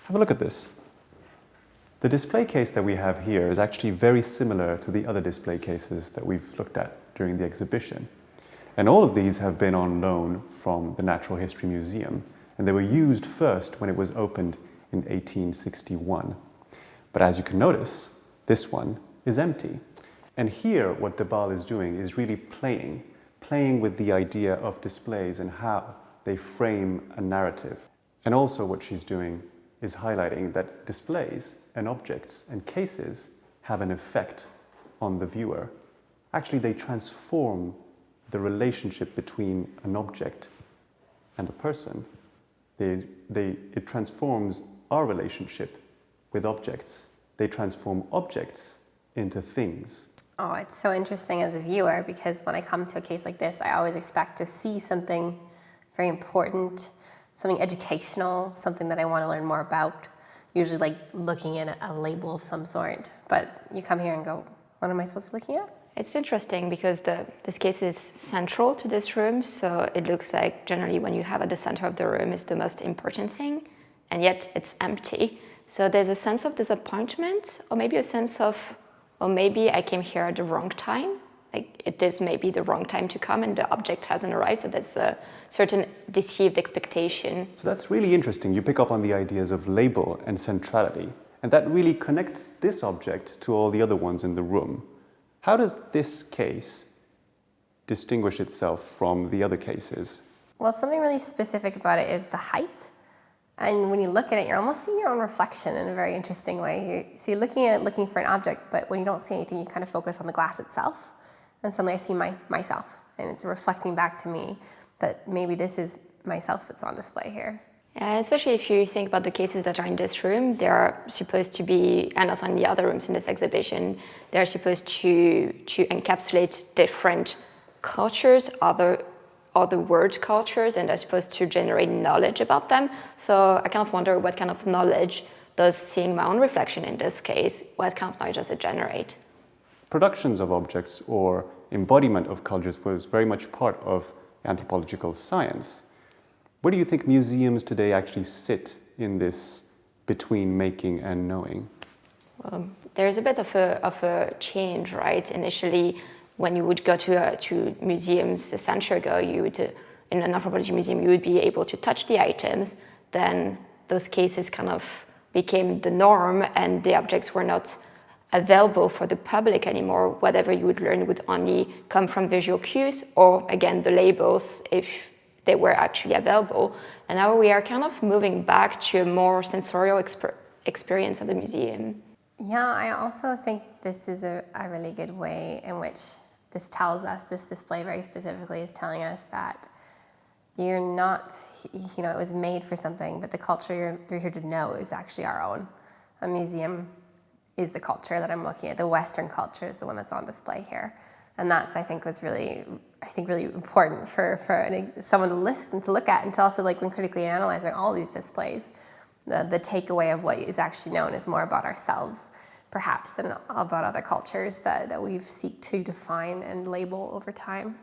Have a look at this. The display case that we have here is actually very similar to the other display cases that we've looked at during the exhibition. And all of these have been on loan from the Natural History Museum, and they were used first when it was opened in 1861. But as you can notice, this one is empty. And here what Deball is doing is really playing with the idea of displays and how they frame a narrative. And also what she's doing is highlighting that displays and objects and cases have an effect on the viewer. Actually, they transform the relationship between an object and a person. It transforms our relationship with objects. They transform objects into things. Oh, it's so interesting as a viewer, because when I come to a case like this, I always expect to see something very important, something educational, something that I want to learn more about, usually like looking at a label of some sort. But you come here and go, what am I supposed to be looking at? It's interesting because this case is central to this room, so it looks like generally when you have at the center of the room is the most important thing, and yet it's empty. So there's a sense of disappointment, or maybe a sense of, or maybe I came here at the wrong time. Like it is maybe the wrong time to come and the object hasn't arrived, so there's a certain deceived expectation. So that's really interesting. You pick up on the ideas of label and centrality, and that really connects this object to all the other ones in the room. How does this case distinguish itself from the other cases? Well, something really specific about it is the height. And when you look at it, you're almost seeing your own reflection in a very interesting way. So you're looking at it, looking for an object, but when you don't see anything, you kind of focus on the glass itself. And suddenly I see myself, and it's reflecting back to me that maybe this is myself that's on display here. Especially if you think about the cases that are in this room, they are supposed to be, and also in the other rooms in this exhibition, they're supposed to encapsulate different cultures, other world cultures, and they're supposed to generate knowledge about them. So I kind of wonder what kind of knowledge does seeing my own reflection in this case, what kind of knowledge does it generate? Productions of objects or embodiment of cultures was very much part of anthropological science. Where do you think museums today actually sit in this between making and knowing? There's a bit of a change, right? Initially, when you would go to museums a century ago, in an anthropology museum, you would be able to touch the items. Then those cases kind of became the norm, and the objects were not available for the public anymore. Whatever you would learn would only come from visual cues, or again, the labels, if they were actually available. And now we are kind of moving back to a more sensorial experience of the museum. Yeah, I also think this is a really good way in which this tells us, this display very specifically is telling us that you're not, it was made for something, but the culture you're here to know is actually our own. A museum is the culture that I'm looking at. The Western culture is the one that's on display here. And that's, I think, was really important for someone to listen, to look at, and to also, like, when critically analyzing all these displays, the takeaway of what is actually known is more about ourselves, perhaps, than about other cultures that we seek to define and label over time.